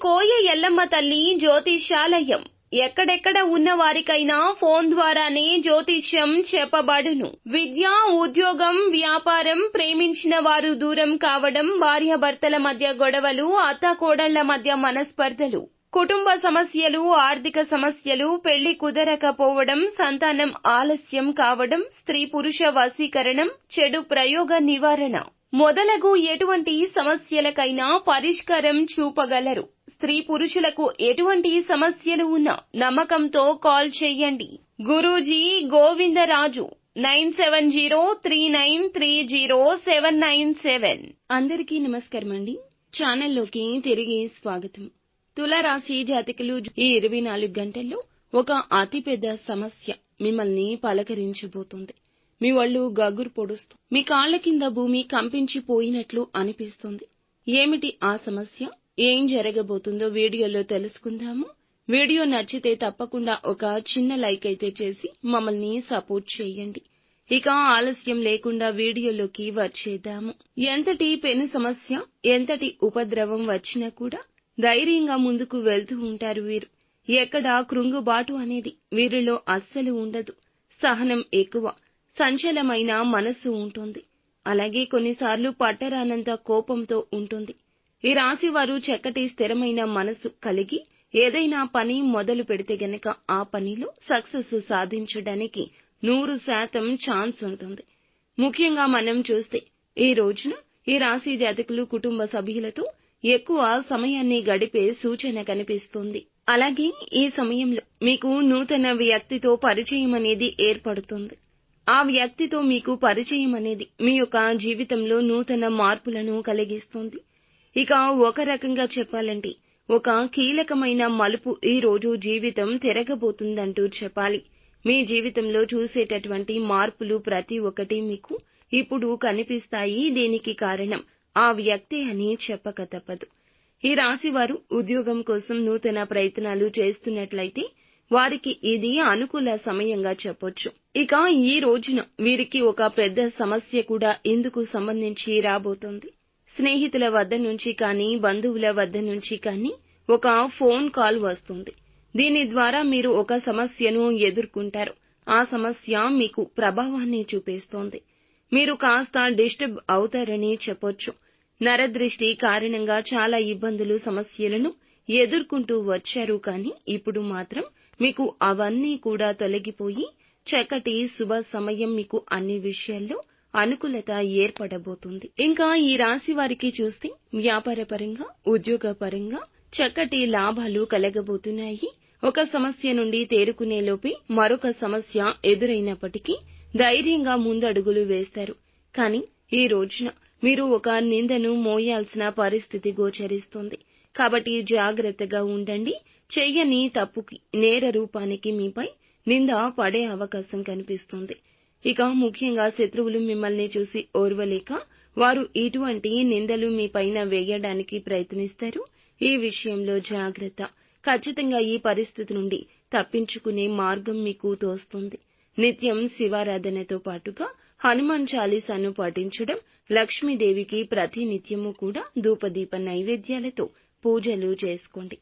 కోయ ఎల్లమ్మ తల్లి జ్యోతిష్యాలయం ఎక్కడెక్కడ ఉన్న వారికైనా ఫోన్ ద్వారానే జ్యోతిష్యం చెప్పబడును. విద్య, ఉద్యోగం, వ్యాపారం, ప్రేమించిన వారు దూరం కావడం, భార్యాభర్తల మధ్య గొడవలు, అత్తాకోడళ్ల మధ్య మనస్పర్ధలు, కుటుంబ సమస్యలు, ఆర్థిక సమస్యలు, పెళ్లి కుదరకపోవడం, సంతానం ఆలస్యం కావడం, స్త్రీ పురుష వశీకరణం, చెడు ప్రయోగ నివారణ మొదలగు ఎటువంటి సమస్యలకైనా పరిష్కారం చూపగలరు. స్త్రీ పురుషులకు ఎటువంటి సమస్యలు ఉన్నా నమ్మకంతో కాల్ చేయండి. గురూజీ గోవిందరాజు 9703930797. అందరికీ నమస్కారం అండి. ఛానల్లోకి తిరిగి స్వాగతం. తులారాశి జాతకులు, ఈ 24 గంటల్లో ఒక అతిపెద్ద సమస్య మిమ్మల్ని పలకరించబోతుంది. మీ ఒళ్ళు గగురు పొడుస్తుంది. మీ కాళ్ల కింద భూమి కంపించిపోయినట్లు అనిపిస్తుంది. ఏమిటి ఆ సమస్య? ఏం జరగబోతుందో వీడియోలో తెలుసుకుందాము. వీడియో నచ్చితే తప్పకుండా ఒక చిన్న లైక్ అయితే చేసి మమ్మల్ని సపోర్ట్ చేయండి. ఇక ఆలస్యం లేకుండా వీడియోలోకి వచ్చేద్దాము. ఎంతటి పెను సమస్య, ఎంతటి ఉపద్రవం వచ్చినా కూడా ధైర్యంగా ముందుకు వెళ్తూ ఉంటారు వీరు. ఎక్కడా కృంగుబాటు అనేది వీరిలో అస్సలు ఉండదు. సహనం ఎక్కువ, సంచలమైన మనస్సు ఉంటుంది. అలాగే కొన్నిసార్లు పట్టరానంత కోపంతో ఉంటుంది. ఈ రాశి వారు చక్కటి స్థిరమైన మనసు కలిగి ఏదైనా పని మొదలు పెడితే గనక ఆ పనిలో సక్సెస్ సాధించడానికి 100% ఛాన్స్ ఉంటుంది. ముఖ్యంగా మనం చూస్తే ఈ రోజున ఈ రాశి జాతకులు కుటుంబ సభ్యులతో ఎక్కువ సమయాన్ని గడిపే సూచన కనిపిస్తుంది. అలాగే ఈ సమయంలో మీకు నూతన వ్యక్తితో పరిచయం అనేది ఏర్పడుతుంది. ఆ వ్యక్తితో మీకు పరిచయం అనేది మీ యొక్క జీవితంలో నూతన మార్పులను కలిగిస్తుంది. ఇక ఒక రకంగా చెప్పాలంటే ఒక కీలకమైన మలుపు ఈ రోజు జీవితం తిరగబోతుందంటూ చెప్పాలి. మీ జీవితంలో చూసేటటువంటి మార్పులు ప్రతి ఒక్కటి మీకు ఇప్పుడు కనిపిస్తాయి. దీనికి కారణం ఆ వ్యక్తి అని చెప్పక తప్పదు. ఈ రాశి వారు ఉద్యోగం కోసం నూతన ప్రయత్నాలు చేస్తున్నట్లయితే వారికి ఇది అనుకూల సమయంగా చెప్పొచ్చు. ఇక ఈ రోజున వీరికి ఒక పెద్ద సమస్య కూడా ఇందుకు సంబంధించి రాబోతోంది. స్నేహితుల వద్ద నుంచి కానీ, బంధువుల వద్ద నుంచి కానీ ఒక ఫోన్ కాల్ వస్తుంది. దీని ద్వారా మీరు ఒక సమస్యను ఎదుర్కొంటారు. ఆ సమస్య మీకు ప్రభావాన్ని చూపిస్తోంది. మీరు కాస్త డిస్టర్బ్ అవుతారని చెప్పొచ్చు. నరదృష్టి కారణంగా చాలా ఇబ్బందులు, సమస్యలను ఎదుర్కొంటూ వచ్చారు. కానీ ఇప్పుడు మాత్రం మీకు అవన్నీ కూడా తొలగిపోయి చక్కటి శుభ సమయం మీకు అన్ని విషయాల్లో అనుకూలత ఏర్పడబోతుంది. ఇంకా ఈ రాశి వారికి చూస్తే వ్యాపారపరంగా, ఉద్యోగపరంగా చక్కటి లాభాలు కలగబోతున్నాయి. ఒక సమస్య నుండి తేరుకునే లోపే మరొక సమస్య ఎదురైనప్పటికీ ధైర్యంగా ముందడుగులు వేస్తారు. కానీ ఈ రోజున మీరు ఒక నిందను మోయాల్సిన పరిస్థితి గోచరిస్తుంది. కాబట్టి జాగ్రత్తగా ఉండండి. చెయ్యని తప్పుకి, నేర రూపానికి మీపై నింద పడే అవకాశం కనిపిస్తుంది. ఇక ముఖ్యంగా శత్రువులు మిమ్మల్ని చూసి ఓర్వలేక వారు ఇటువంటి నిందలు మీ పైన వేయడానికి ప్రయత్నిస్తారు. ఈ విషయంలో జాగ్రత్త. ఖచ్చితంగా ఈ పరిస్థితి నుండి తప్పించుకునే మార్గం మీకు తోస్తుంది. నిత్యం శివారాధనతో పాటుగా హనుమాన్ చాలీసాను పఠించడం, లక్ష్మీదేవికి ప్రతి నిత్యము కూడా ధూపదీప నైవేద్యాలతో పూజలు చేసుకోండి.